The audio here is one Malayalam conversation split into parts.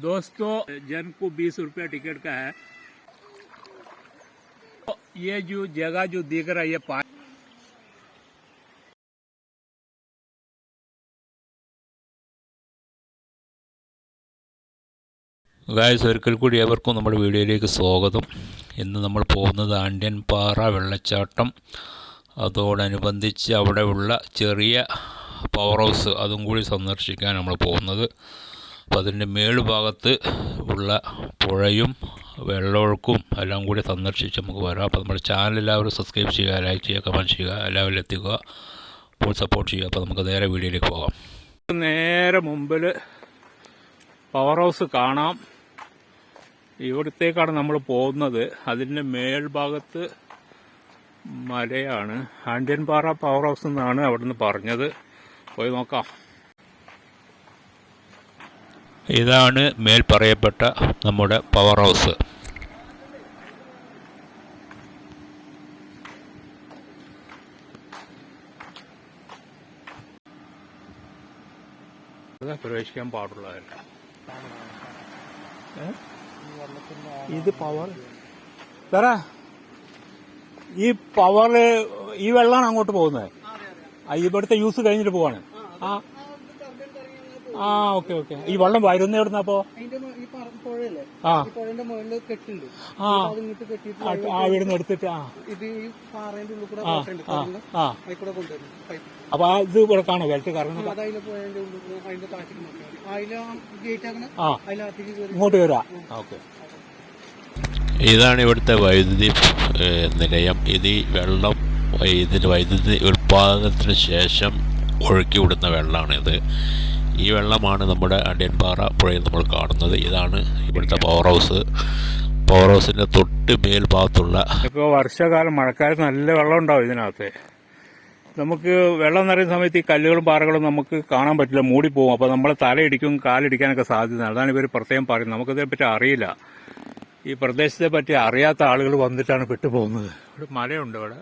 दोस्तों जन को 20 रुपया टिकट का है। तो ये जो जगह जो दिख रहा है ये पानी ഗായ്സ് ഒരിക്കൽ കൂടി ഏവർക്കും നമ്മുടെ വീഡിയോയിലേക്ക് സ്വാഗതം. ഇന്ന് നമ്മൾ പോകുന്നത് ആണ്ട്യൻപാറ വെള്ളച്ചാട്ടം, അതോടനുബന്ധിച്ച് അവിടെയുള്ള ചെറിയ പവർ ഹൗസ് അതും കൂടി സന്ദർശിക്കാൻ നമ്മൾ പോകുന്നത്. അപ്പോൾ അതിൻ്റെ മേളുഭാഗത്ത് ഉള്ള പുഴയും വെള്ളമൊഴുക്കും എല്ലാം കൂടി സന്ദർശിച്ച് നമുക്ക് വരാം. അപ്പോൾ നമ്മുടെ ചാനൽ എല്ലാവരും സബ്സ്ക്രൈബ് ചെയ്യുക, ലൈക്ക് ചെയ്യുക, കമൻറ്റ് ചെയ്യുക, എല്ലാവരും എത്തിക്കുക, അപ്പോൾ സപ്പോർട്ട് ചെയ്യുക. അപ്പോൾ നമുക്ക് നേരെ വീഡിയോയിലേക്ക് പോകാം. നേരെ മുമ്പിൽ പവർ ഹൗസ് കാണാം. ഇവിടത്തേക്കാണ് നമ്മൾ പോകുന്നത്. അതിൻ്റെ മേൽഭാഗത്ത് മലയാണ്. ആണ്ട്യൻപാറ പവർ ഹൗസ് എന്നാണ് അവിടുന്ന് പറഞ്ഞത്. പോയി നോക്കാം. ഇതാണ് മേൽ പറയപ്പെട്ട നമ്മുടെ പവർ ഹൗസ്. പ്രവേശിക്കാൻ പാടുള്ളതല്ല. ഇത് പവർ വേറെ ഈ പവർ ഈ വെള്ളമാണ് അങ്ങോട്ട് പോകുന്നത്. ഇവിടുത്തെ യൂസ് കഴിഞ്ഞിട്ട് പോവാണ്. ആ ഓക്കെ ഓക്കെ. ഈ വെള്ളം വരുന്ന എവിടുന്ന അപ്പോ ഇവിടുന്ന് എടുത്തിട്ട് അപ്പൊ ഇത് ഇവിടെ കാണോ വെള്ളത്തിൽ കറങ്ങുന്നത്. ഇങ്ങോട്ട് വരാ. ഓക്കെ. ഇതാണ് ഇവിടുത്തെ വൈദ്യുതി നിലയം. ഇത് ഈ വെള്ളം ഇതിൻ്റെ വൈദ്യുതി ഉൽപ്പാദനത്തിന് ശേഷം ഒഴുക്കി വിടുന്ന വെള്ളമാണിത്. ഈ വെള്ളമാണ് നമ്മുടെ ആണ്ട്യൻപാറ പുഴയിൽ നമ്മൾ കാണുന്നത്. ഇതാണ് ഇവിടുത്തെ പവർ ഹൗസ്. പവർ ഹൗസിൻ്റെ തൊട്ട് മേൽഭാഗത്തുള്ള ഇപ്പോൾ വർഷകാലം മഴക്കാലത്ത് നല്ല വെള്ളം ഉണ്ടാവും ഇതിനകത്ത്. നമുക്ക് വെള്ളം നിറയുന്ന സമയത്ത് ഈ കല്ലുകളും പാറകളും നമുക്ക് കാണാൻ പറ്റില്ല, മൂടിപ്പോകും. അപ്പോൾ നമ്മൾ തലയിടിക്കും, കാലിടിക്കാനൊക്കെ സാധ്യത. അതാണ് ഇവർ പ്രത്യേകം പറയുന്നത്. നമുക്കിതിനെപ്പറ്റി അറിയില്ല. ഈ പ്രദേശത്തെ പറ്റി അറിയാത്ത ആളുകൾ വന്നിട്ടാണ് പെട്ടുപോകുന്നത്. ഇവിടെ മലയുണ്ട് ഇവിടെ.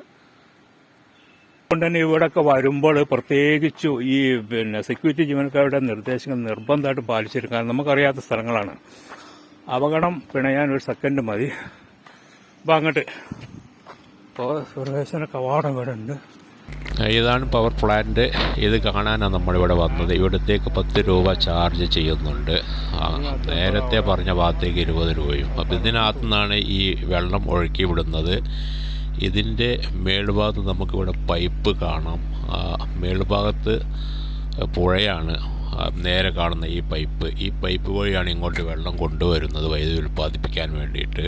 അതുകൊണ്ട് തന്നെ ഇവിടെയൊക്കെ വരുമ്പോൾ പ്രത്യേകിച്ചു ഈ സെക്യൂരിറ്റി ജീവനക്കാരുടെ നിർദ്ദേശങ്ങൾ നിർബന്ധമായിട്ട് പാലിച്ചിരിക്കാൻ. നമുക്കറിയാത്ത സ്ഥലങ്ങളാണ്. അപകടം പിണയാൻ ഒരു സെക്കൻഡ് മതി. അപ്പം അങ്ങോട്ട് പ്രവേശന കവാടം ഇവിടെ ഉണ്ട്. ഇതാണ് പവർ പ്ലാന്റ്. ഇത് കാണാനാണ് നമ്മളിവിടെ വന്നത്. ഇവിടത്തേക്ക് 10 രൂപ ചാർജ് ചെയ്യുന്നുണ്ട്. നേരത്തെ പറഞ്ഞ ഭാഗത്തേക്ക് 20 രൂപയും. അപ്പം ഇതിനകത്തു നിന്നാണ് ഈ വെള്ളം ഒഴുക്കി വിടുന്നത്. ഇതിൻ്റെ മേൽഭാഗത്ത് നമുക്കിവിടെ പൈപ്പ് കാണാം. മേൽഭാഗത്ത് പുഴയാണ് നേരെ കാണുന്ന ഈ പൈപ്പ് വഴിയാണ് ഇങ്ങോട്ട് വെള്ളം കൊണ്ടുവരുന്നത് വൈദ്യുതി ഉൽപ്പാദിപ്പിക്കാൻ വേണ്ടിയിട്ട്.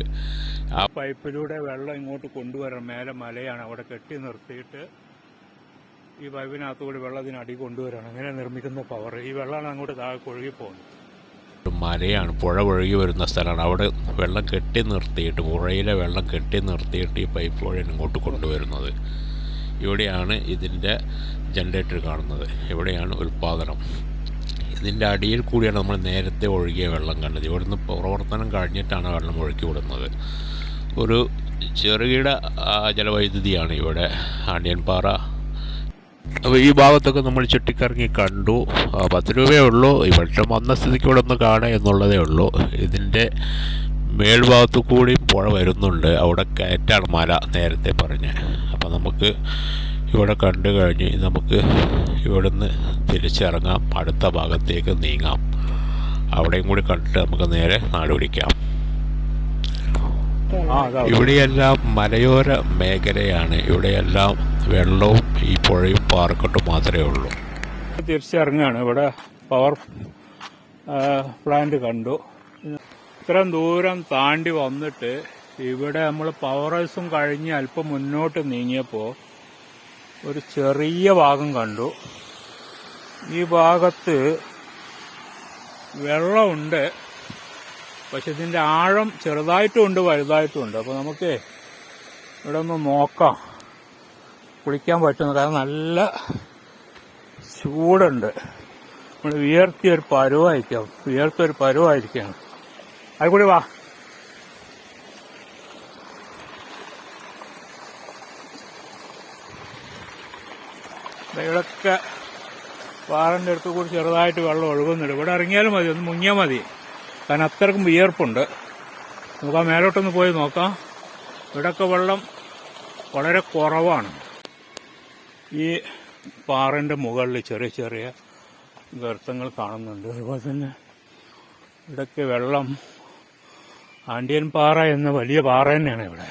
ആ പൈപ്പിലൂടെ വെള്ളം ഇങ്ങോട്ട് കൊണ്ടുവരണം. മേലെ മലയാണ്, അവിടെ കെട്ടി നിർത്തിയിട്ട് ഈ പൈപ്പിനകത്തുകൂടി വെള്ളത്തിനടി കൊണ്ടുവരണം. അങ്ങനെ നിർമ്മിക്കുന്ന പവർ. ഈ വെള്ളമാണ് അങ്ങോട്ട് താഴെ ഒഴുകി പോകുന്നത്. മലയാണ്, പുഴ ഒഴുകി വരുന്ന സ്ഥലമാണ്. അവിടെ വെള്ളം കെട്ടി നിർത്തിയിട്ട്, പുഴയിലെ വെള്ളം കെട്ടി നിർത്തിയിട്ട് ഈ പൈപ്പ് വഴിയാണ് ഇങ്ങോട്ട് കൊണ്ടുവരുന്നത്. ഇവിടെയാണ് ഇതിൻ്റെ ജനറേറ്റർ കാണുന്നത്. ഇവിടെയാണ് ഉൽപ്പാദനം. ഇതിൻ്റെ അടിയിൽ കൂടിയാണ് നമ്മൾ നേരത്തെ ഒഴുകിയ വെള്ളം കണ്ടത്. ഇവിടുന്ന് പ്രവർത്തനം കഴിഞ്ഞിട്ടാണ് വെള്ളം ഒഴുക്കി വിടുന്നത്. ഒരു ചെറുകിട ജലവൈദ്യുതിയാണ് ഇവിടെ ആണ്ട്യൻപാറ. അപ്പോൾ ഈ ഭാഗത്തൊക്കെ നമ്മൾ ചുറ്റിക്കറങ്ങി കണ്ടു. 10 രൂപയേ ഉള്ളൂ. ഈ വെള്ളം വന്ന സ്ഥിതിക്ക് ഇവിടെ ഒന്ന് കാണുക എന്നുള്ളതേ ഉള്ളൂ. ഇതിൻ്റെ മേൽഭാഗത്തു കൂടി പുഴ വരുന്നുണ്ട്. അവിടെ കയറ്റാണ് മല നേരത്തെ പറഞ്ഞ്. അപ്പോൾ നമുക്ക് ഇവിടെ കണ്ടു കഴിഞ്ഞ് നമുക്ക് ഇവിടുന്ന് തിരിച്ചിറങ്ങാം, അടുത്ത ഭാഗത്തേക്ക് നീങ്ങാം. അവിടെയും കൂടി കണ്ടിട്ട് നമുക്ക് നേരെ നാട് പിടിക്കാം. ഇവിടെയെല്ലാം മലയോര മേഖലയാണ്. ഇവിടെയെല്ലാം വെള്ളവും ഈ പുഴയും പാറക്കെട്ടും മാത്രമേ ഉള്ളൂ. തിരിച്ചിറങ്ങുകയാണ്. ഇവിടെ പവർ പ്ലാന്റ് കണ്ടു. ഇത്രയും ദൂരം താണ്ടി വന്നിട്ട് ഇവിടെ നമ്മൾ പവർ ഹൗസും കഴിഞ്ഞ് അല്പം മുന്നോട്ട് നീങ്ങിയപ്പോൾ ഒരു ചെറിയ ഭാഗം കണ്ടു. ഈ ഭാഗത്ത് വെള്ളമുണ്ട്, പക്ഷെ ഇതിൻ്റെ ആഴം ചെറുതായിട്ടും ഉണ്ട്, വലുതായിട്ടും ഉണ്ട്. അപ്പോൾ നമുക്ക് ഇവിടെ ഒന്ന് നോക്കാം, കുളിക്കാൻ പറ്റുന്നു. കാരണം നല്ല ചൂടുണ്ട്. നമ്മൾ വിയർത്തൊരു പരുവായിരിക്കുകയാണ്. അതുകൂടി വാ. ഇവിടെയൊക്കെ പാറൻ്റെ അടുത്ത് കൂടി ചെറുതായിട്ട് വെള്ളം ഒഴുകുന്നുണ്ട്. ഇവിടെ ഇറങ്ങിയാലും മതി, ഒന്ന് മുങ്ങിയാൽ മതി. കാരണം അത്രക്കും വിയർപ്പുണ്ട്. നമുക്ക് ആ മേലോട്ടൊന്ന് പോയി നോക്കാം. ഇവിടെയൊക്കെ വെള്ളം വളരെ കുറവാണ്. ഈ പാറൻ്റെ മുകളിൽ ചെറിയ ചെറിയ ഗർത്തങ്ങൾ കാണുന്നുണ്ട്. അതുപോലെ തന്നെ ഇവിടെയൊക്കെ വെള്ളം ആൻഡിയൻ പാറ എന്ന വലിയ പാറ തന്നെയാണ് ഇവിടെ.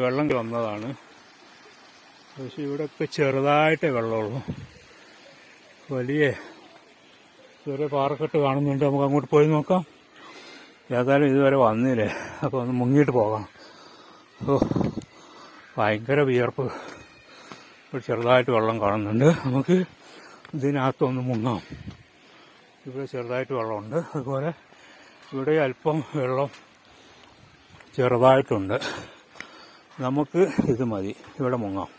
വെള്ളം വന്നതാണ്. പക്ഷെ ഇവിടെയൊക്കെ ചെറുതായിട്ടേ വെള്ളമുള്ളൂ. വലിയ ചെറിയ പാറക്കെട്ട് കാണുന്നുണ്ട്. നമുക്ക് അങ്ങോട്ട് പോയി നോക്കാം. ഏതായാലും ഇതുവരെ വന്നില്ലേ, അപ്പോൾ ഒന്ന് മുങ്ങിയിട്ട് പോകാം. ഓ, ഭയങ്കര വിയർപ്പ്. ഇവിടെ ചെറുതായിട്ട് വെള്ളം കാണുന്നുണ്ട്. നമുക്ക് ഇതിനകത്തൊന്ന് മുങ്ങാം. ഇവിടെ ചെറുതായിട്ട് വെള്ളമുണ്ട്. അതുപോലെ ഇവിടെ അല്പം വെള്ളം ചെറുതായിട്ടുണ്ട്. നമുക്ക് ഇത് മതി, ഇവിടെ മുങ്ങാം.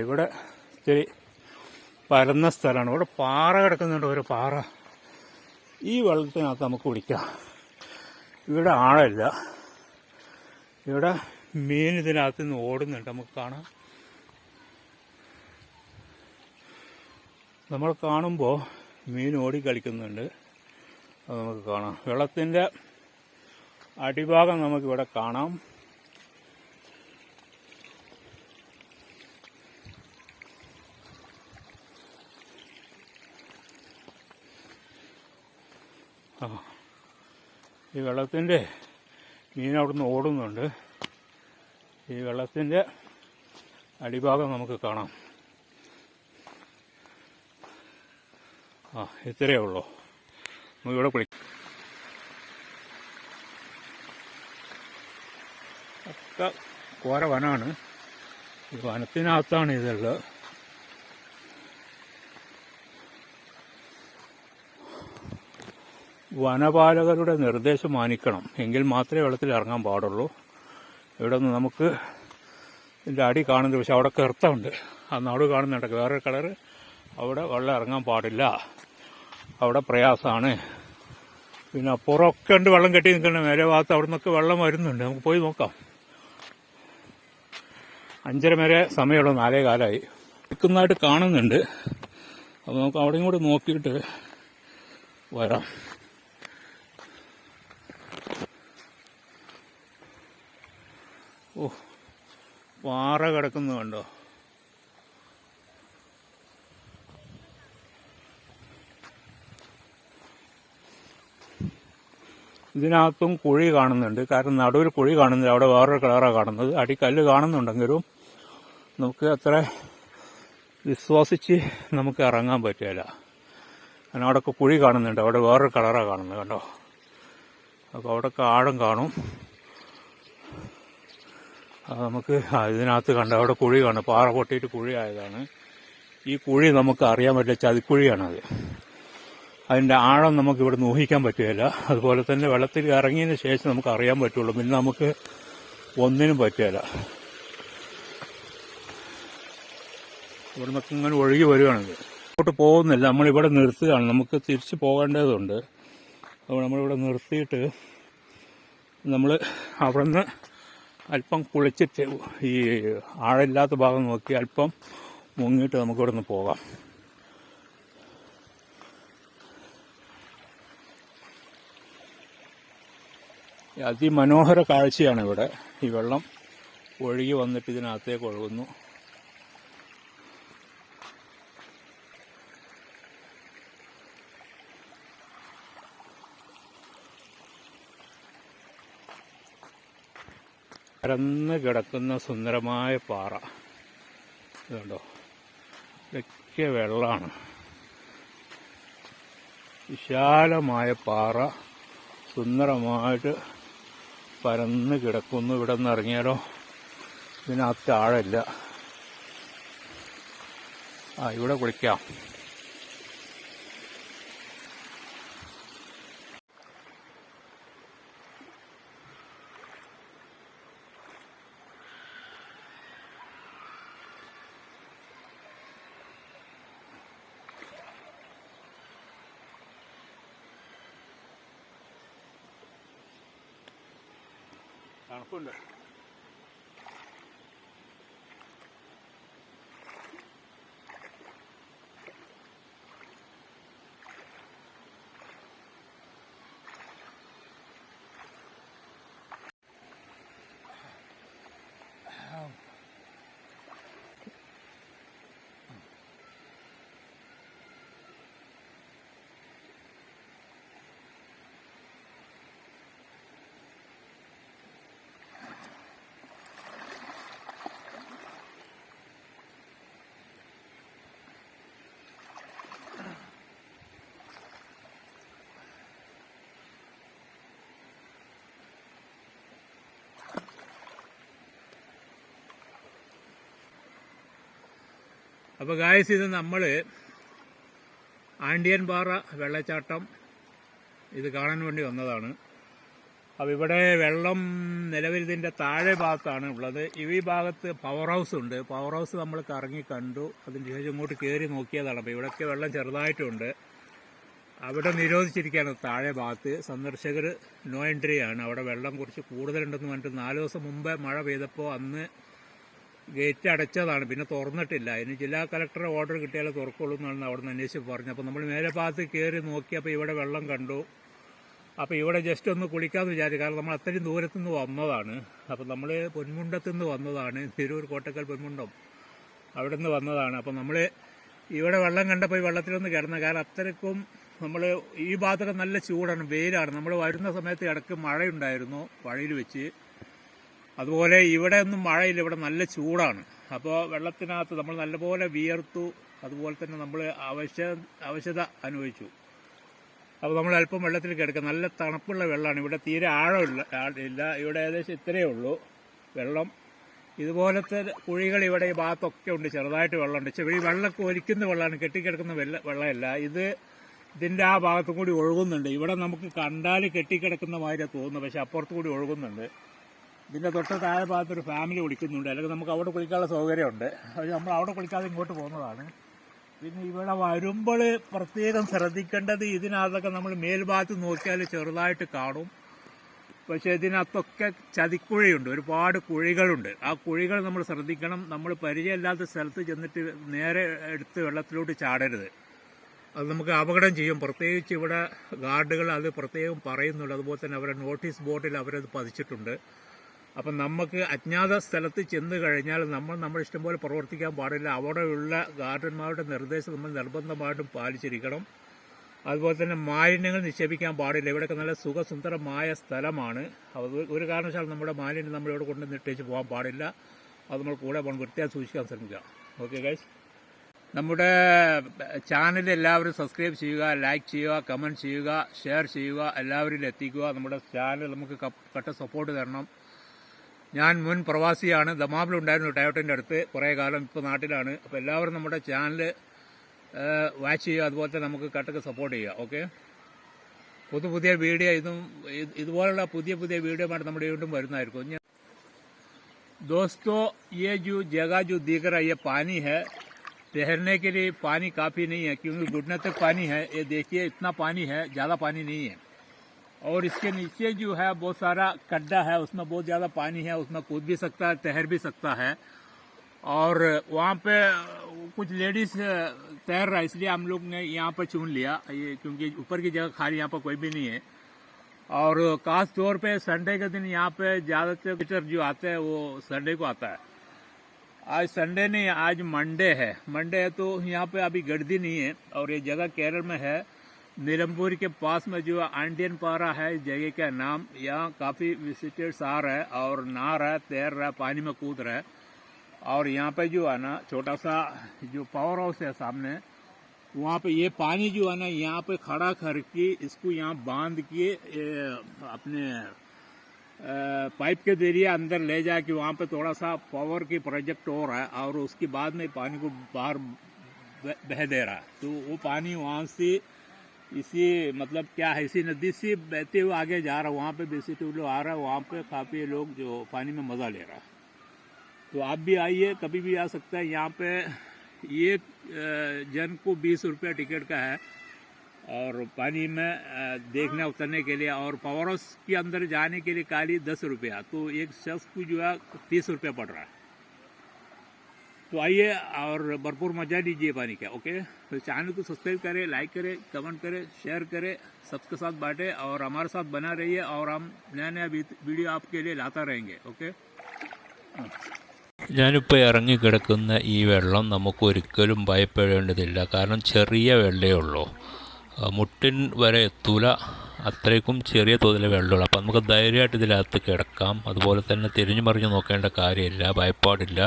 ഇവിടെ ഇത്തിരി പരന്ന സ്ഥലമാണ്. ഇവിടെ പാറ കിടക്കുന്നുണ്ട്, ഒരു പാറ. ഈ വെള്ളത്തിനകത്ത് നമുക്ക് കുടിക്കാം. ഇവിടെ ആഴമില്ല. ഇവിടെ മീൻ ഇതിനകത്ത് നിന്ന് ഓടുന്നുണ്ട്, നമുക്ക് കാണാം. നമ്മൾ കാണുമ്പോൾ മീൻ ഓടിക്കളിക്കുന്നുണ്ട്, അത് നമുക്ക് കാണാം. വെള്ളത്തിൻ്റെ അടിഭാഗം നമുക്കിവിടെ കാണാം. ഈ വെള്ളത്തിൻ്റെ മീൻ അവിടുന്ന് ഓടുന്നുണ്ട്. ഈ വെള്ളത്തിൻ്റെ അടിഭാഗം നമുക്ക് കാണാം. ഇത്രയേ ഉള്ളൂ. നമുക്കിവിടെ കുളിക്കാം. ഒക്കെ കോര വനമാണ്. ഈ വനത്തിനകത്താണ് ഇതുള്ളത്. വനപാലകരുടെ നിർദ്ദേശം മാനിക്കണം, എങ്കിൽ മാത്രമേ വെള്ളത്തിൽ ഇറങ്ങാൻ പാടുള്ളൂ. ഇവിടെ നിന്ന് നമുക്ക് ഇതിൻ്റെ അടി കാണുന്നുണ്ട്, പക്ഷെ അവിടെ കറുത്തുണ്ട്. ആ നടുവ് കാണുന്നുണ്ട് വേറൊരു കളറ്. അവിടെ വെള്ളം ഇറങ്ങാൻ പാടില്ല, അവിടെ പ്രയാസമാണ്. പിന്നെ അപ്പുറമൊക്കെ ഉണ്ട് വെള്ളം കെട്ടി നിൽക്കുന്ന മേലെ ഭാഗത്ത്. അവിടെ നിന്നൊക്കെ വെള്ളം വരുന്നുണ്ട്, നമുക്ക് പോയി നോക്കാം. 5:30 വരെ സമയമുള്ളൂ, 4:15 നിൽക്കുന്നതായിട്ട് കാണുന്നുണ്ട്. അപ്പോൾ നമുക്ക് അവിടെയും കൂടി നോക്കിയിട്ട് വരാം. ഓ, പാറ കിടക്കുന്നത് കണ്ടോ? ഇതിനകത്തും കുഴി കാണുന്നുണ്ട്. കാരണം നടുവിൽ കുഴി കാണുന്നില്ല, അവിടെ വേറൊരു കളറാണ് കാണുന്നത്. അടിക്കല്ല് കാണുന്നുണ്ടെങ്കിലും നമുക്ക് അത്ര വിശ്വസിച്ച് നമുക്ക് ഇറങ്ങാൻ പറ്റില്ല. കാരണം അവിടെയൊക്കെ കുഴി കാണുന്നുണ്ട്, അവിടെ വേറൊരു കളറാണ് കാണുന്നത് കണ്ടോ. അപ്പോൾ അവിടെയൊക്കെ ആഴം കാണും. നമുക്ക് ഇതിനകത്ത് കണ്ട അവിടെ കുഴി കാണും, പാറ പൊട്ടിയിട്ട് കുഴി ആയതാണ്. ഈ കുഴി നമുക്ക് അറിയാൻ പറ്റില്ല, ചതിക്കുഴിയാണത്. അതിൻ്റെ ആഴം നമുക്ക് ഇവിടെ ഊഹിക്കാൻ പറ്റുകയില്ല. അതുപോലെ തന്നെ വെള്ളത്തിൽ ഇറങ്ങിയതിന് ശേഷം നമുക്ക് അറിയാൻ പറ്റുള്ളൂ, പിന്നെ നമുക്ക് ഒന്നിനും പറ്റുകയില്ല. ഇവിടെ നിന്നൊക്കെ ഇങ്ങനെ ഒഴുകി വരികയാണിത്. അങ്ങോട്ട് പോകുന്നില്ല, നമ്മളിവിടെ നിർത്തുകയാണ്. നമുക്ക് തിരിച്ച് പോകേണ്ടതുണ്ട്. അപ്പോൾ നമ്മളിവിടെ നിർത്തിയിട്ട് നമ്മൾ അവിടെ നിന്ന് അല്പം കുളിച്ചിട്ട് ഈ ആഴമില്ലാത്ത ഭാഗം നോക്കി അല്പം മുങ്ങിയിട്ട് നമുക്കിവിടെ നിന്ന് പോകാം. അതിമനോഹര കാഴ്ചയാണ് ഇവിടെ. ഈ വെള്ളം ഒഴുകി വന്നിട്ട് ഇതിനകത്തേക്ക് ഒഴുകുന്നു. പരന്ന് കിടക്കുന്ന സുന്ദരമായ പാറ ഇതുണ്ടോ, ഇതൊക്കെ വെള്ളമാണ്. വിശാലമായ പാറ സുന്ദരമായിട്ട് പരന്ന് കിടക്കുന്നു. ഇവിടെ നിന്ന് ഇറങ്ങിയാലോ, ഇതിനകത്ത് ആഴമില്ല. ഇവിടെ കുളിക്കാം. തണുപ്പുണ്ട്. അപ്പോൾ ഗായ്സ്, ഇത് നമ്മൾ ആൻഡിയൻ പാറ വെള്ളച്ചാട്ടം ഇത് കാണാൻ വേണ്ടി വന്നതാണ്. അപ്പോൾ ഇവിടെ വെള്ളം നിലവിൽ ഇതിൻ്റെ താഴെ ഭാഗത്താണ് ഉള്ളത്. ഈ ഭാഗത്ത് പവർ ഹൗസ് ഉണ്ട്. പവർ ഹൗസ് നമ്മൾ കറങ്ങി കണ്ടു. അതിന് ശേഷം ഇങ്ങോട്ട് കയറി നോക്കിയതാണ്. അപ്പോൾ ഇവിടെയൊക്കെ വെള്ളം ചെറുതായിട്ടുണ്ട്. അവിടെ നിരോധിച്ചിരിക്കുകയാണ് താഴെ ഭാഗത്ത്. സന്ദർശകർ നോ എൻട്രി ആണ്. അവിടെ വെള്ളം കുറച്ച് കൂടുതലുണ്ടെന്ന് പറഞ്ഞിട്ട് 4 ദിവസം മുമ്പ് മഴ പെയ്തപ്പോൾ അന്ന് ഗേറ്റ് അടച്ചതാണ്. പിന്നെ തുറന്നിട്ടില്ല. ഇനി ജില്ലാ കളക്ടർ ഓർഡർ കിട്ടിയാലേ തുറക്കുള്ളൂ എന്നാണ് അവിടെ നിന്ന് അന്വേഷിച്ച് പറഞ്ഞു. അപ്പോൾ നമ്മൾ മേലെ ഭാഗത്ത് കയറി നോക്കിയപ്പോൾ ഇവിടെ വെള്ളം കണ്ടു. അപ്പോൾ ഇവിടെ ജസ്റ്റ് ഒന്ന് കുളിക്കാമെന്ന് വിചാരിച്ചു. കാരണം നമ്മൾ അത്രയും ദൂരത്തുനിന്ന് വന്നതാണ്. അപ്പോൾ നമ്മൾ പൊന്മുണ്ടത്തു നിന്ന് വന്നതാണ്. തിരൂർ കോട്ടക്കൽ പൊന്മുണ്ടം അവിടെ നിന്ന് വന്നതാണ്. അപ്പോൾ നമ്മൾ ഇവിടെ വെള്ളം കണ്ടപ്പോൾ ഈ വെള്ളത്തിലൊന്ന് കിടന്ന. കാരണം അത്രയ്ക്കും നമ്മൾ ഈ ഭാഗത്തൊക്കെ നല്ല ചൂടാണ്, വെയിലാണ്. നമ്മൾ വരുന്ന സമയത്ത് ഇടയ്ക്ക് മഴയുണ്ടായിരുന്നു വഴിയിൽ വെച്ച്. അതുപോലെ ഇവിടെ ഒന്നും മഴയില്ല, ഇവിടെ നല്ല ചൂടാണ്. അപ്പോൾ വെള്ളത്തിനകത്ത് നമ്മൾ നല്ലപോലെ വിയർത്തു. അതുപോലെ തന്നെ നമ്മൾ അവശത അനുഭവിച്ചു. അപ്പോൾ നമ്മൾ അല്പം വെള്ളത്തിൽ കിടക്കുക. നല്ല തണുപ്പുള്ള വെള്ളമാണ്. ഇവിടെ തീരെ ആഴമില്ല. ഇവിടെ ഏകദേശം ഇത്രയേ ഉള്ളൂ വെള്ളം. ഇതുപോലത്തെ കുഴികൾ ഇവിടെ ഈ ഭാഗത്തൊക്കെ ഉണ്ട്. ചെറുതായിട്ട് വെള്ളമുണ്ട്. ഈ വെള്ളമൊക്കെ ഒലിക്കുന്ന വെള്ളമാണ്, കെട്ടിക്കിടക്കുന്ന വെള്ളമല്ല. ഇതിൻ്റെ ആ ഭാഗത്തും കൂടി ഒഴുകുന്നുണ്ട്. ഇവിടെ നമുക്ക് കണ്ടാൽ കെട്ടിക്കിടക്കുന്ന മാതിരിയാണ് തോന്നുന്നത്, പക്ഷെ അപ്പുറത്തു കൂടി ഒഴുകുന്നുണ്ട്. ഇതിൻ്റെ തൊട്ട് താഴെ ഭാഗത്തൊരു ഫാമിലി കുളിക്കുന്നുണ്ട്. അല്ലെങ്കിൽ നമുക്ക് അവിടെ കുളിക്കാനുള്ള സൗകര്യമുണ്ട്. പക്ഷെ നമ്മൾ അവിടെ കുളിക്കാതെ ഇങ്ങോട്ട് പോകുന്നതാണ്. പിന്നെ ഇവിടെ വരുമ്പോൾ പ്രത്യേകം ശ്രദ്ധിക്കേണ്ടത്, ഇതിനകത്തൊക്കെ നമ്മൾ മേൽഭാഗത്ത് നോക്കിയാൽ ചെറുതായിട്ട് കാണും. പക്ഷേ ഇതിനകത്തൊക്കെ ചതിക്കുഴിയുണ്ട്, ഒരുപാട് കുഴികളുണ്ട്. ആ കുഴികൾ നമ്മൾ ശ്രദ്ധിക്കണം. നമ്മൾ പരിചയമില്ലാത്ത സ്ഥലത്ത് ചെന്നിട്ട് നേരെ എടുത്ത് വെള്ളത്തിലോട്ട് ചാടരുത്. അത് നമുക്ക് അപകടം ചെയ്യും. പ്രത്യേകിച്ച് ഇവിടെ ഗാർഡുകൾ അത് പ്രത്യേകം പറയുന്നുണ്ട്. അതുപോലെ തന്നെ അവരുടെ നോട്ടീസ് ബോർഡിൽ അവരത് പതിച്ചിട്ടുണ്ട്. അപ്പം നമുക്ക് അജ്ഞാത സ്ഥലത്ത് ചെന്ന് കഴിഞ്ഞാൽ നമ്മൾ ഇഷ്ടംപോലെ പ്രവർത്തിക്കാൻ പാടില്ല. അവിടെയുള്ള ഗാർഡന്മാരുടെ നിർദ്ദേശം നമ്മൾ നിർബന്ധമായിട്ടും പാലിച്ചിരിക്കണം. അതുപോലെ തന്നെ മാലിന്യങ്ങൾ നിക്ഷേപിക്കാൻ പാടില്ല. ഇവിടെയൊക്കെ നല്ല സുഖസുന്ദരമായ സ്ഥലമാണ്. ഒരു കാരണവശാലും നമ്മുടെ മാലിന്യം നമ്മളിവിടെ കൊണ്ട് നിട്ടേച്ച് പോകാൻ പാടില്ല. അത് നമ്മൾ കൂടെ പോകണം, വൃത്തിയായി സൂക്ഷിക്കാൻ ശ്രമിക്കുക. ഓക്കെ ഗൈസ്, നമ്മുടെ ചാനൽ എല്ലാവരും സബ്സ്ക്രൈബ് ചെയ്യുക, ലൈക്ക് ചെയ്യുക, കമൻറ്റ് ചെയ്യുക, ഷെയർ ചെയ്യുക, എല്ലാവരിലും എത്തിക്കുക. നമ്മുടെ ചാനൽ നമുക്ക് കട്ട സപ്പോർട്ട് തരണം. ഞാൻ മുൻ പ്രവാസിയാണ്. ദമാമിലുണ്ടായിരുന്നു, ടയോട്ടൻ്റെ അടുത്ത് കുറേ കാലം. ഇപ്പോൾ നാട്ടിലാണ്. അപ്പോൾ എല്ലാവരും നമ്മുടെ ചാനൽ വാച്ച് ചെയ്യുക. അതുപോലെ തന്നെ നമുക്ക് കട്ടക്ക് സപ്പോർട്ട് ചെയ്യുക. ഓക്കെ, പുതിയ വീഡിയോ ഇതുപോലുള്ള പുതിയ വീഡിയോമായിട്ട് നമ്മുടെ വീണ്ടും വരുന്നതായിരിക്കും. दोस्तों, ये जो जगह जो दिख रहा है ये पानी है. तैरने के लिए पानी काफ़ी नहीं है, क्योंकि घुटने तक पानी है. ये देखिए इतना पानी है, ज़्यादा पानी नहीं है. और इसके नीचे जो है बहुत सारा गड्ढा है, उसमें बहुत ज़्यादा पानी है. उसमें कूद भी सकता है, तैर भी सकता है. और वहाँ पे कुछ लेडीज तैर रहा है, इसलिए हम लोग ने यहाँ पर चुन लिया ये, क्योंकि ऊपर की जगह खाली यहाँ पर कोई भी नहीं है. और खास तौर पे संडे के दिन यहाँ पे ज़्यादातर जो आते हैं वो संडे को आता है. आज संडे नहीं, आज मंडे है. मंडे है तो यहाँ पे अभी गर्दी नहीं है. और ये जगह केरल में है, नीलमपुर के पास में जो आंडियन पारा है इस जगह का नाम. यहाँ काफ़ी विजिटर्स आ रहे हैं और नहा रहा है, तैर रहा है, पानी में कूद रहा है. और यहाँ पे जो है ना छोटा सा जो पावर हाउस है सामने, वहाँ पे ये पानी जो है ना यहाँ पे खड़ा करके इसको यहाँ बांध के अपने पाइप के जरिए अंदर ले जाके वहाँ पे थोड़ा सा पावर की प्रोजेक्ट हो रहा है. और उसके बाद में पानी को बाहर बह दे रहा है. तो वो पानी वहाँ से इसी मतलब क्या है, इसी नदी से बहते हुए आगे जा रहा है. वहाँ पे विजिटर लोग आ रहा है. वहाँ पे काफ़ी लोग जो पानी में मज़ा ले रहा है. तो आप भी आइए, कभी भी आ सकता है. यहाँ पे एक जन को 20 रुपया टिकट का है. और पानी में देखने उतरने के लिए, और पावर हाउस के अंदर जाने के लिए खाली 10 रुपया, तो एक शख्स को जो है 30 रुपया पड़ रहा है। तो आइए और भरपूर मजा लीजिए पानी का। ओके, तो चैनल को सब्सक्राइब करें, लाइक करें, कमेंट करें, शेयर करें, सबके साथ बांटें और हमारे साथ बना रहिए, और हम नया नया वीडियो आपके लिए लाता रहेंगे। ओके, ഞാനിപ്പോൾ ഇറങ്ങിക്കിടക്കുന്ന ഈ വെള്ളം നമുക്കൊരിക്കലും ഭയപ്പെടേണ്ടതില്ല. കാരണം ചെറിയ വെള്ളമേ ഉള്ളൂ, മുട്ടിൻ വരെ എത്തൂല, അത്രയ്ക്കും ചെറിയ തോതിലെ വെള്ളമുള്ളൂ. അപ്പോൾ നമുക്ക് ധൈര്യമായിട്ട് ഇതിനകത്ത് കിടക്കാം. അതുപോലെ തന്നെ തിരിഞ്ഞു മറിഞ്ഞ് നോക്കേണ്ട കാര്യമില്ല, ഭയപ്പാടില്ല.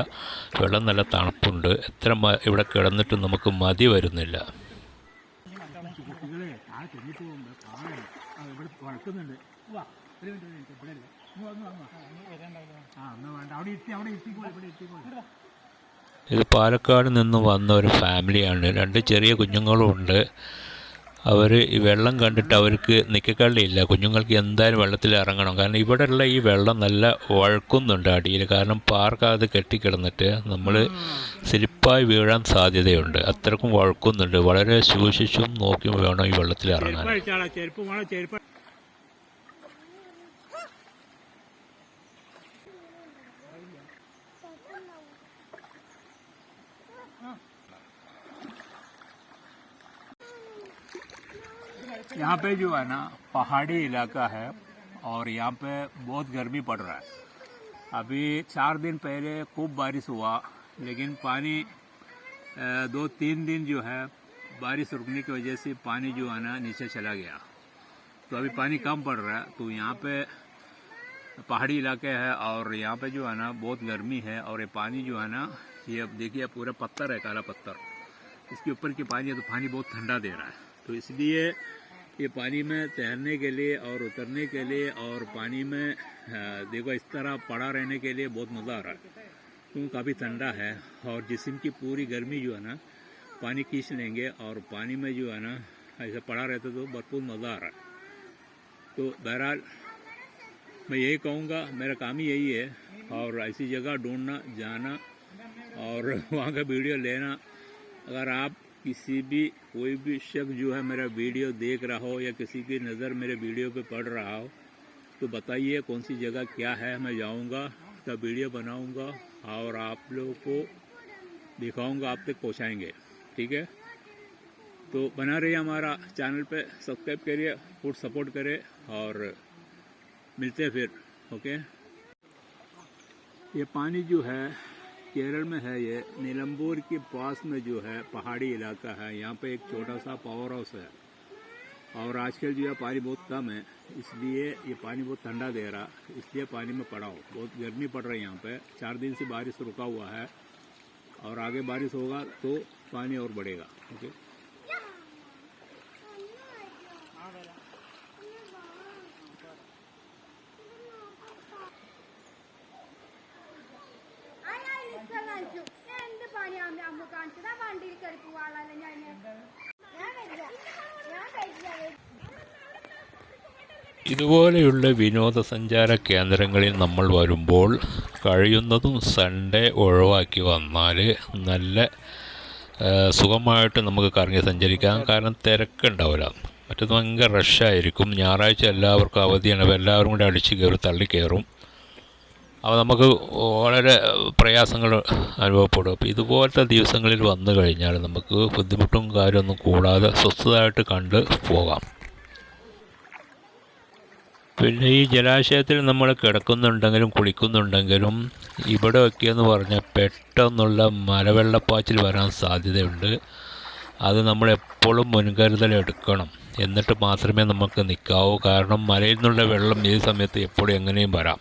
വെള്ളം നല്ല തണുപ്പുണ്ട്. എത്ര ഇവിടെ കിടന്നിട്ടും നമുക്ക് മതി വരുന്നില്ല. ഇത് പാലക്കാട് നിന്ന് വന്ന ഒരു ഫാമിലിയാണ്. 2 ചെറിയ കുഞ്ഞുങ്ങളും ഉണ്ട്. അവർ ഈ വെള്ളം കണ്ടിട്ട് അവർക്ക് നിൽക്കക്കള്ളിയില്ല. കുഞ്ഞുങ്ങൾക്ക് എന്തായാലും വെള്ളത്തിൽ ഇറങ്ങണം. കാരണം ഇവിടെയുള്ള ഈ വെള്ളം നല്ല വഴുക്കുന്നുണ്ട് അടിയിൽ. കാരണം പാർക്കകത്ത് കെട്ടിക്കിടന്നിട്ട് നമ്മൾ സ്ലിപ്പായി വീഴാൻ സാധ്യതയുണ്ട്. അത്രക്കും വഴുക്കുന്നുണ്ട്. വളരെ സൂക്ഷിച്ചും നോക്കിയും വേണം ഈ വെള്ളത്തിൽ ഇറങ്ങാൻ. यहाँ पे जो है ना पहाड़ी इलाका है, और यहाँ पे बहुत गर्मी पड़ रहा है। अभी 4 दिन पहले खूब बारिश हुआ, लेकिन पानी 2-3 दिन जो है बारिश रुकने की वजह से पानी जो है ना नीचे चला गया। तो अभी पानी कम पड़ रहा है। तो यहाँ पे पहाड़ी इलाके है, और यहाँ पे जो है ना बहुत गर्मी है, और ये पानी जो है ना, ये अब देखिए पूरा पत्थर है, काला पत्थर, इसके ऊपर की पानी है, तो पानी बहुत ठंडा दे रहा है। तो इसलिए ये पानी में तैरने के लिए और उतरने के लिए, और पानी में देखो इस तरह पड़ा रहने के लिए बहुत मज़ा आ रहा है, क्योंकि काफ़ी ठंडा है, और जिस्म की पूरी गर्मी जो है ना पानी खींच लेंगे, और पानी में जो है ना ऐसा पड़ा रहता तो भरपूर मज़ा आ रहा है। तो बहरहाल मैं यही कहूँगा, मेरा काम ही यही है, और ऐसी जगह ढूंढना, जाना और वहाँ का वीडियो लेना। अगर आप किसी भी कोई भी शख्स जो है मेरा वीडियो देख रहा हो, या किसी की नज़र मेरे वीडियो पे पड़ रहा हो, तो बताइए कौन सी जगह क्या है। मैं जाऊंगा, उसका वीडियो बनाऊंगा और आप लोगों को दिखाऊंगा, आप तक पहुंचाएंगे। ठीक है, तो बना रहिए हमारा चैनल पे, सब्सक्राइब करिए, फुट सपोर्ट करें, और मिलते हैं फिर। ओके, ये पानी जो है केरल में है, ये नीलम्बूर के पास में जो है पहाड़ी इलाका है। यहाँ पे एक छोटा सा पावर हाउस है, और आजकल जो है पानी बहुत कम है, इसलिए ये पानी बहुत ठंडा दे रहा, इसलिए पानी में पड़ा हो। बहुत गर्मी पड़ रही है यहाँ पे। 4 दिन से बारिश रुका हुआ है, और आगे बारिश होगा तो पानी और बढ़ेगा। ओके, ഇതുപോലെയുള്ള വിനോദസഞ്ചാര കേന്ദ്രങ്ങളിൽ നമ്മൾ വരുമ്പോൾ കഴിയുന്നതും സൺഡേ ഒഴിവാക്കി വന്നാൽ നല്ല സുഖമായിട്ട് നമുക്ക് കറങ്ങി സഞ്ചരിക്കാം. കാരണം തിരക്കുണ്ടാവില്ല. മറ്റത് ഭയങ്കര റഷായിരിക്കും. ഞായറാഴ്ച എല്ലാവർക്കും അവധിയാണ്. അപ്പോൾ എല്ലാവരും കൂടെ അടിച്ച് കയറി തള്ളിക്കയറും. അപ്പോൾ നമുക്ക് വളരെ പ്രയാസങ്ങൾ അനുഭവപ്പെടും. അപ്പോൾ ഇതുപോലത്തെ ദിവസങ്ങളിൽ വന്നു കഴിഞ്ഞാൽ നമുക്ക് ബുദ്ധിമുട്ടും കാര്യമൊന്നും കൂടാതെ സ്വസ്ഥമായിട്ട് കണ്ട് പോകാം. പിന്നെ ഈ ജലാശയത്തിൽ നമ്മൾ കിടക്കുന്നുണ്ടെങ്കിലും കുളിക്കുന്നുണ്ടെങ്കിലും ഇവിടെയൊക്കെയെന്ന് പറഞ്ഞാൽ പെട്ടെന്നുള്ള മലവെള്ളപ്പാച്ചിൽ വരാൻ സാധ്യതയുണ്ട്. അത് നമ്മളെപ്പോഴും മുൻകരുതലെടുക്കണം. എന്നിട്ട് മാത്രമേ നമുക്ക് നിൽക്കാവൂ. കാരണം മലയിൽ നിന്നുള്ള വെള്ളം ഈ സമയത്ത് എപ്പോഴും എങ്ങനെയും വരാം.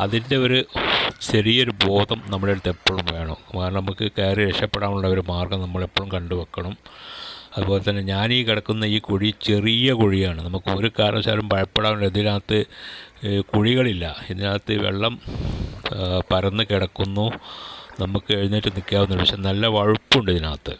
അതിൻ്റെ ഒരു ചെറിയൊരു ബോധം നമ്മുടെ അടുത്ത് എപ്പോഴും വേണം. കാരണം നമുക്ക് കയറി രക്ഷപ്പെടാനുള്ള ഒരു മാർഗ്ഗം നമ്മളെപ്പോഴും കണ്ടുവെക്കണം. അതുപോലെ തന്നെ ഞാനീ കിടക്കുന്ന ഈ കുഴി ചെറിയ കുഴിയാണ്. നമുക്ക് ഒരു കാരണവശാലും ഭയപ്പെടാനുള്ള, ഇതിനകത്ത് കുഴികളില്ല. ഇതിനകത്ത് വെള്ളം പരന്ന് കിടക്കുന്നു. നമുക്ക് എഴുന്നേറ്റ് നിൽക്കാവുന്ന, പക്ഷെ നല്ല വഴുപ്പുണ്ട് ഇതിനകത്ത്.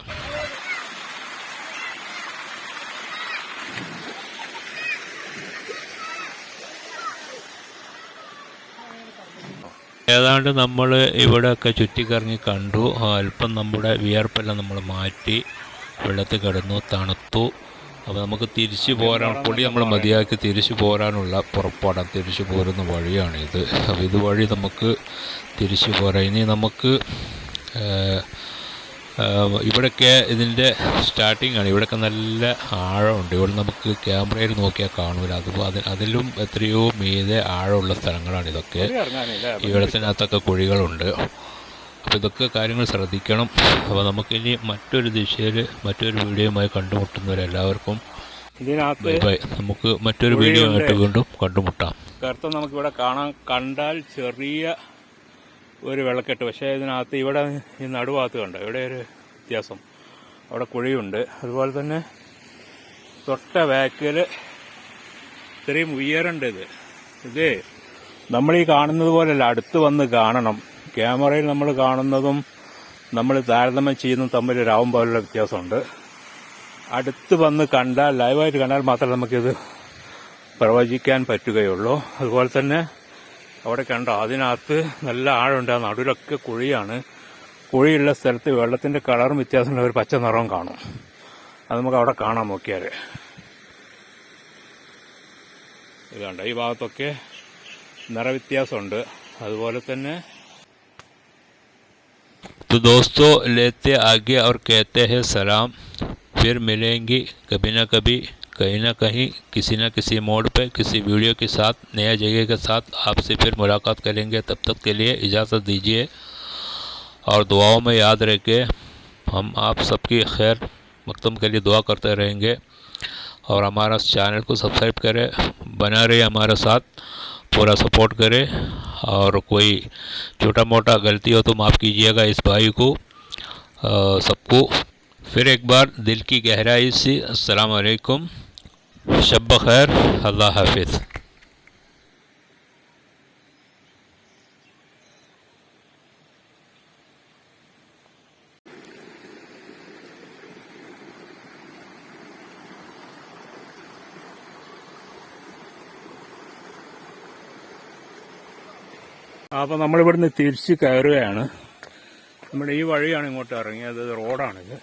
ഏതാണ്ട് നമ്മൾ ഇവിടെയൊക്കെ ചുറ്റിക്കറങ്ങി കണ്ടു. അല്പം നമ്മുടെ വിയർപ്പെല്ലാം നമ്മൾ മാറ്റി വെള്ളത്തിൽ കിടന്നു, തണുത്തു. അപ്പോൾ നമുക്ക് തിരിച്ചു പോരാൻ പൊടി നമ്മൾ മതിയാക്കി തിരിച്ചു പോരാനുള്ള പുറപ്പാടാണ്, തിരിച്ചു പോരുന്ന വഴിയാണിത്. അപ്പോൾ ഇതുവഴി നമുക്ക് തിരിച്ചു പോരാം. ഇനി നമുക്ക് ഇവിടെയൊക്കെ ഇതിൻ്റെ സ്റ്റാർട്ടിംഗ് ആണ്. ഇവിടെയൊക്കെ നല്ല ആഴമുണ്ട്. ഇവിടെ നമുക്ക് ക്യാമറയിൽ നോക്കിയാൽ കാണൂല. അതുപോലെ അതിലും എത്രയോ മീതെ ആഴമുള്ള സ്ഥലങ്ങളാണ് ഇതൊക്കെ. ഈ വെള്ളത്തിനകത്തൊക്കെ കുഴികളുണ്ട്. അപ്പോൾ ഇതൊക്കെ കാര്യങ്ങൾ ശ്രദ്ധിക്കണം. അപ്പോൾ നമുക്കിനി മറ്റൊരു ദിശയിൽ മറ്റൊരു വീഡിയോയുമായി കണ്ടുമുട്ടുന്നവരെല്ലാവർക്കും ബൈ ബൈ. നമുക്ക് മറ്റൊരു വീഡിയോ ആയിട്ട് വീണ്ടും കണ്ടുമുട്ടാം. കറുത്ത നമുക്കിവിടെ കണ്ടാൽ ചെറിയ ഒരു വെള്ളക്കെട്ട്, പക്ഷേ ഇതിനകത്ത് ഇവിടെ ഈ നടുഭാഗത്ത് കണ്ടോ, ഇവിടെ ഒരു വ്യത്യാസം, അവിടെ കുഴിയുണ്ട്. അതുപോലെ തന്നെ തൊട്ട ബാക്കിൽ ഇത്രയും ഉയരണ്ട്. ഇത് നമ്മളീ കാണുന്നത് പോലെയല്ല, അടുത്ത് വന്ന് കാണണം. ക്യാമറയിൽ നമ്മൾ കാണുന്നതും നമ്മൾ താരതമ്യം ചെയ്യുന്നതും തമ്മിൽ രാവും പോലുള്ള വ്യത്യാസമുണ്ട്. അടുത്ത് വന്ന് കണ്ടാൽ, ലൈവായിട്ട് കണ്ടാൽ മാത്രമേ നമുക്കിത് പ്രവചിക്കാൻ പറ്റുകയുള്ളൂ. അതുപോലെ തന്നെ അവിടെ കണ്ടോ, അതിനകത്ത് നല്ല ആഴമുണ്ട്. ആ നടുവിലൊക്കെ കുഴിയാണ്. കുഴിയുള്ള സ്ഥലത്ത് വെള്ളത്തിന്റെ കളറും വ്യത്യാസമുള്ള ഒരു പച്ച നിറവും കാണും. അത് നമുക്ക് അവിടെ കാണാൻ നോക്കിയാൽ. ഇത് കണ്ടോ, ഈ ഭാഗത്തൊക്കെ നിറവ്യത്യാസമുണ്ട്. അതുപോലെ തന്നെ तो दोस्तों, लेते आगे और कहते हैं सलाम, फिर मिलेंगे कभी ना कभी, कहीं ना कहीं, किसी न किसी मोड़ पे, किसी वीडियो के साथ, नया जगह के साथ आपसे फिर मुलाकात करेंगे. तब तक के लिए इजाज़त दीजिए और दुआओं में याद रखें. हम आप सबकी खैर मकदम के लिए दुआ करते रहेंगे. और हमारा चैनल को सब्सक्राइब करें, बना रहे हमारे साथ, पूरा सपोर्ट करें. और कोई छोटा मोटा गलती हो तो माफ़ कीजिएगा इस भाई को, सबको. फिर एक बार दिल की गहराई से अस्सलाम वालेकुम, शब खैर, अल्लाह हाफिज़. അപ്പോൾ നമ്മളിവിടുന്ന് തിരിച്ച് കയറുകയാണ്. നമ്മുടെ ഈ വഴിയാണ് ഇങ്ങോട്ട് ഇറങ്ങിയത്. റോഡാണിത്.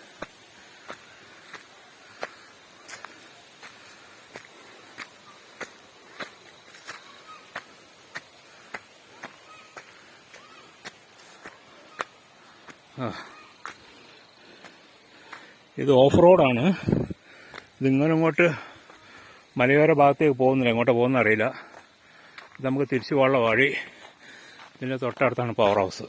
ഇത് ഓഫ് റോഡാണ്. ഇതിങ്ങനെ ഇങ്ങോട്ട് മലയോര ഭാഗത്തേക്ക് പോകുന്നില്ല. എങ്ങോട്ട് പോകുന്ന അറിയില്ല. ഇത് നമുക്ക് തിരിച്ചു പോകാനുള്ള വഴി. ഇതിൻ്റെ തൊട്ടടുത്താണ് പവർ ഹൗസ്.